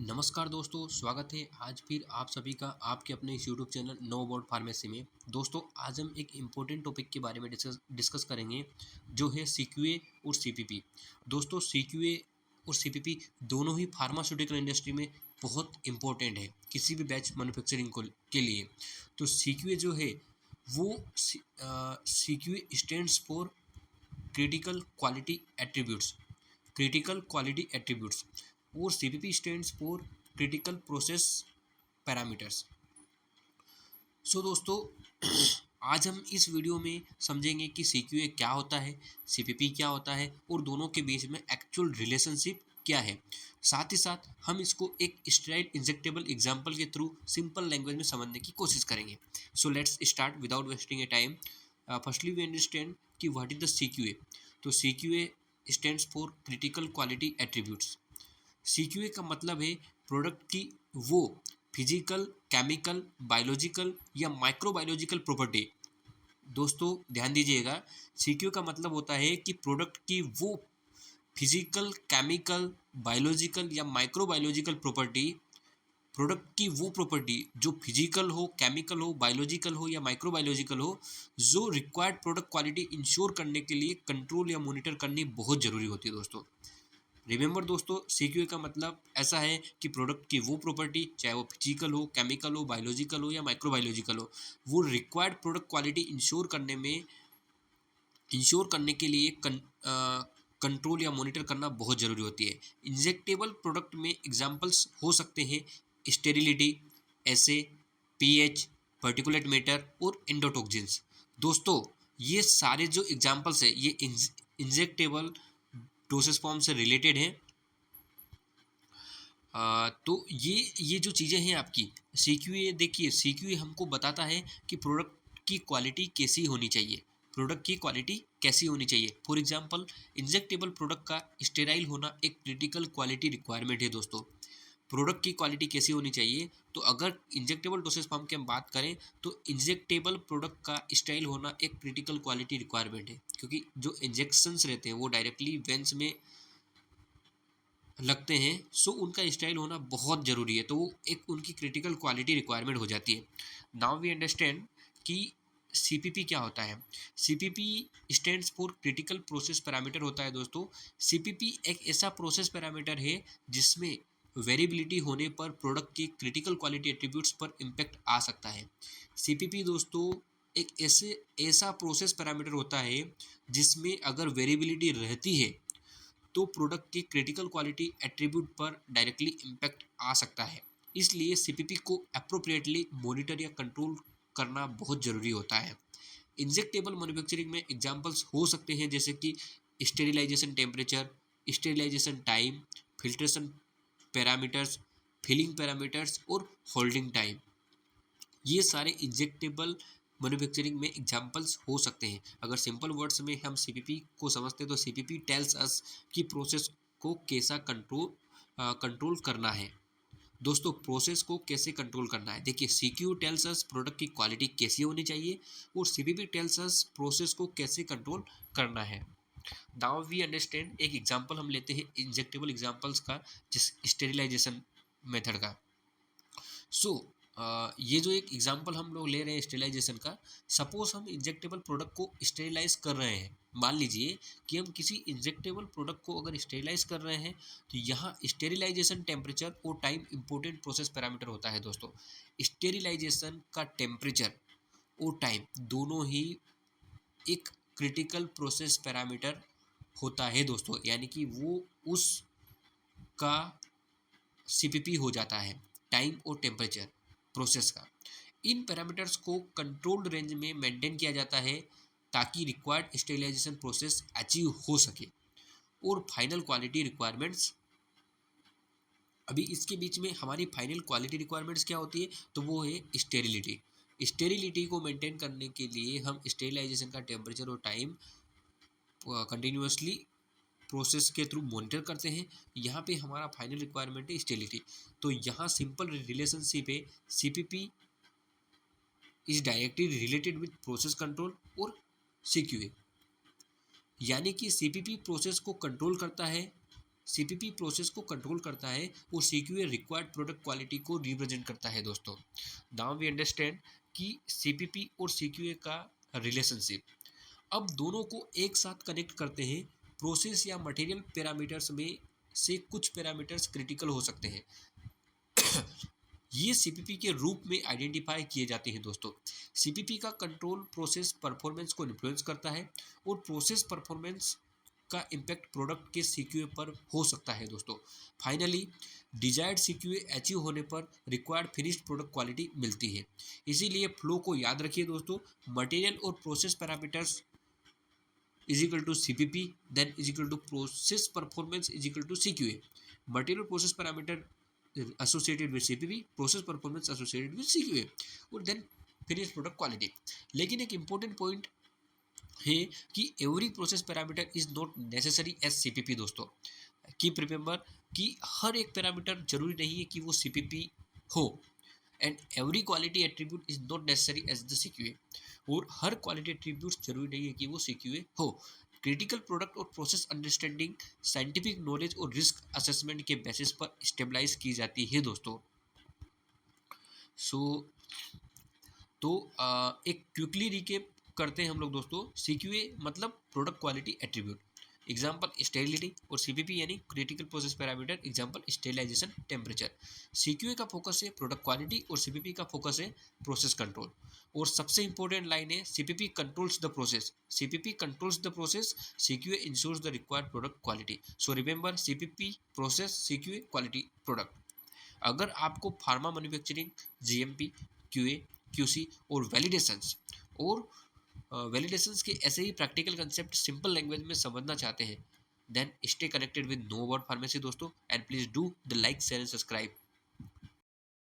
नमस्कार दोस्तों, स्वागत है आज फिर आप सभी का आपके अपने इस YouTube channel know about pharmacy में। दोस्तों, आज हम एक इम्पोर्टेंट टॉपिक के बारे में डिस्कस करेंगे, जो है सीक्यूए और सीपीपी। दोस्तों, सीक्यूए और सीपीपी दोनों ही फार्मास्यूटिकल इंडस्ट्री में बहुत इम्पोर्टेंट है, किसी भी बैच मैन्युफैक्चरिंग को के लिए। तो सीक्यूए जो है वो CQA stands for critical quality attributes critical quality attributes और CPP stands for critical process parameters. So दोस्तों, आज हम इस वीडियो में समझेंगे कि सीक्यूए क्या होता है, सीपीपी क्या होता है और दोनों के बीच में एक्चुअल रिलेशनशिप क्या है। साथ ही साथ हम इसको एक स्टेरॉइड इंजेक्टेबल एग्जांपल के थ्रू सिंपल लैंग्वेज में समझने की कोशिश करेंगे। So let's start without wasting a time. Firstly we understand कि व्हाट इज द सीक्यूए। तो CQA stands for critical quality attributes. CQA का मतलब है प्रोडक्ट की वो फिजिकल, केमिकल, बायोलॉजिकल या माइक्रोबायोलॉजिकल प्रॉपर्टी। दोस्तों ध्यान दीजिएगा, सीक्यूए का मतलब होता है कि प्रोडक्ट की वो फिजिकल, केमिकल, बायोलॉजिकल या माइक्रोबायोलॉजिकल प्रॉपर्टी, प्रोडक्ट की वो प्रॉपर्टी जो फिजिकल हो, केमिकल हो, बायोलॉजिकल हो या माइक्रोबायोलॉजिकल हो, जो रिक्वायर्ड प्रोडक्ट क्वालिटी इंश्योर करने के लिए कंट्रोल या मॉनिटर करनी बहुत ज़रूरी होती है। दोस्तों रिमेंबर, दोस्तों सीक्यूए का मतलब ऐसा है कि प्रोडक्ट की वो प्रॉपर्टी, चाहे वो फिजिकल हो, केमिकल हो, बायोलॉजिकल हो या माइक्रोबायोलॉजिकल हो, वो रिक्वायर्ड प्रोडक्ट क्वालिटी इंश्योर करने के लिए कंट्रोल या मॉनिटर करना बहुत ज़रूरी होती है। इंजेक्टेबल प्रोडक्ट में एग्जांपल्स हो सकते हैं sterility, SA, pH, particulate matter और एंडोटॉक्सिन्स। दोस्तों, ये सारे जो एग्जांपल्स है ये इंजेक्टेबल डोसेज फॉर्म से रिलेटेड हैं। तो ये जो चीज़ें हैं आपकी सीक्यूए, देखिए सीक्यूए हमको बताता है कि प्रोडक्ट की क्वालिटी कैसी होनी चाहिए। प्रोडक्ट की क्वालिटी कैसी होनी चाहिए। फॉर एग्जांपल, इंजेक्टेबल प्रोडक्ट का स्टेराइल होना एक क्रिटिकल क्वालिटी रिक्वायरमेंट है। दोस्तों, प्रोडक्ट की क्वालिटी कैसी होनी चाहिए, तो अगर इंजेक्टेबल डोसेज फॉर्म की हम बात करें तो इंजेक्टेबल प्रोडक्ट का स्टेराइल होना एक क्रिटिकल क्वालिटी रिक्वायरमेंट है, क्योंकि जो इंजेक्शंस रहते हैं वो डायरेक्टली वेंस में लगते हैं, सो उनका स्टाइल होना बहुत ज़रूरी है, तो वो एक उनकी क्रिटिकल क्वालिटी रिक्वायरमेंट हो जाती है। नाउ वी अंडरस्टैंड कि सीपीपी क्या होता है। CPP stands for critical process parameter होता है। दोस्तों, सीपीपी एक ऐसा प्रोसेस पैरामीटर है जिसमें वेरिएबिलिटी होने पर प्रोडक्ट की क्रिटिकल क्वालिटी एट्रीब्यूट्स पर इम्पैक्ट आ सकता है। सीपीपी दोस्तों एक ऐसा प्रोसेस पैरामीटर होता है जिसमें अगर वेरिएबिलिटी रहती है तो प्रोडक्ट की क्रिटिकल क्वालिटी एट्रीब्यूट पर डायरेक्टली इम्पैक्ट आ सकता है। इसलिए सीपीपी को अप्रोप्रिएटली मॉनिटर या कंट्रोल करना बहुत ज़रूरी होता है। इंजेक्टेबल मैन्युफैक्चरिंग में एग्जांपल्स हो सकते हैं जैसे कि sterilisation temperature, sterilisation time, filtration parameters, filling parameters और होल्डिंग टाइम। ये सारे इंजेक्टेबल मैन्युफैक्चरिंग में एग्जांपल्स हो सकते हैं। अगर सिंपल वर्ड्स में हम सीपीपी को समझते हैं तो सीपीपी टेल्स अस कि प्रोसेस को कैसा कंट्रोल करना है। दोस्तों, प्रोसेस को कैसे कंट्रोल करना है, देखिए सीक्यू टेल्स अस प्रोडक्ट की क्वालिटी कैसी होनी चाहिए और सीपीपी टेल्स अस प्रोसेस को कैसे कंट्रोल करना है। नाउ वी अंडरस्टैंड, एक एग्जांपल हम लेते हैं इंजेक्टेबल एग्जांपल्स का, जिस स्टेरिलाइजेशन मेथड का। सो ये जो एक एग्जांपल हम लोग ले रहे हैं स्टेरिलाइजेशन का, सपोज हम इंजेक्टेबल प्रोडक्ट को स्टेरिलाइज कर रहे हैं। मान लीजिए कि हम किसी इंजेक्टेबल प्रोडक्ट को अगर स्टेरिलाइज कर रहे हैं तो यहाँ स्टेरिलाइजेशन टेम्परेचर और टाइम इंपॉर्टेंट प्रोसेस पैरामीटर होता है। दोस्तों, स्टेरिलाइजेशन का टेम्परेचर और टाइम दोनों ही एक क्रिटिकल प्रोसेस पैरामीटर होता है। दोस्तों, यानी कि वो उसका सीपीपी हो जाता है, टाइम और टेम्परेचर प्रोसेस का। इन पैरामीटर्स को कंट्रोल्ड रेंज में मेंटेन किया जाता है ताकि रिक्वायर्ड स्टेरिलाइजेशन प्रोसेस अचीव हो सके और फाइनल क्वालिटी रिक्वायरमेंट्स। अभी इसके बीच में हमारी फाइनल क्वालिटी रिक्वायरमेंट्स क्या होती है, तो वो है स्टेरिलिटी। स्टेरिलिटी को मेंटेन करने के लिए हम स्टेरिलाइजेशन का टेम्परेचर और टाइम कंटिन्यूसली प्रोसेस के थ्रू मॉनिटर करते हैं। यहाँ पे हमारा फाइनल रिक्वायरमेंट है स्टेरिलिटी। तो यहाँ सिंपल रिलेशनशिप है, CPP is directly related with process control और सीक्यूए। यानी कि सीपीपी प्रोसेस को कंट्रोल करता है सीपीपी प्रोसेस को कंट्रोल करता है और सीक्यूए रिक्वायर्ड प्रोडक्ट क्वालिटी को रिप्रेजेंट करता है दोस्तों। नाउ वी अंडरस्टैंड कि सीपीपी और सीक्यूए का रिलेशनशिप। अब दोनों को एक साथ कनेक्ट करते हैं। प्रोसेस या मटेरियल पैरामीटर्स में से कुछ पैरामीटर्स क्रिटिकल हो सकते हैं। ये सीपीपी के रूप में आइडेंटिफाई किए जाते हैं दोस्तों। सीपीपी का कंट्रोल प्रोसेस परफॉर्मेंस को इन्फ्लुएंस करता है और प्रोसेस परफॉर्मेंस का इम्पैक्ट प्रोडक्ट के सीक्यूए पर हो सकता है दोस्तों। फाइनली डिजायर्ड सीक्यूए अचीव होने पर रिक्वायर्ड फिनिश्ड प्रोडक्ट क्वालिटी मिलती है। इसीलिए फ्लो को याद रखिए दोस्तों। मटेरियल और process parameters is equal to CPP, then is equal to process performance is equal to CQA. Material process parameter associated with CPP, process performance associated with CQA, और then finished product quality. लेकिन एक important point है कि every process parameter is not necessary as CPP दोस्तों। Keep remember कि हर एक parameter जरूरी नहीं है कि वो सीपीपी हो, and every quality attribute is not necessary as the CQA, और हर क्वालिटी एट्रीब्यूट जरूरी नहीं है कि वो सीक्यूए हो। क्रिटिकल प्रोडक्ट और प्रोसेस अंडरस्टैंडिंग साइंटिफिक नॉलेज और रिस्क असेसमेंट के बेसिस पर स्टेबलाइज की जाती है दोस्तों। सो तो एक क्विकली रिकेप करते हैं हम लोग दोस्तों। सीक्यूए मतलब product quality attribute, example sterility, और सीपीपी यानी critical process parameter, example sterilisation temperature. CQA का फोकस है प्रोडक्ट क्वालिटी और सीपीपी का फोकस है प्रोसेस कंट्रोल। और सबसे इंपॉर्टेंट लाइन है CPP controls the process, CPP controls the process, CQA ensures the required product quality. So remember CPP process, CQA quality product. अगर आपको pharma manufacturing, GMP, QA, QC और validations के ऐसे ही practical concept simple language में समझना चाहते हैं, then stay connected with no word pharmacy दोस्तों, and please do the like share and subscribe.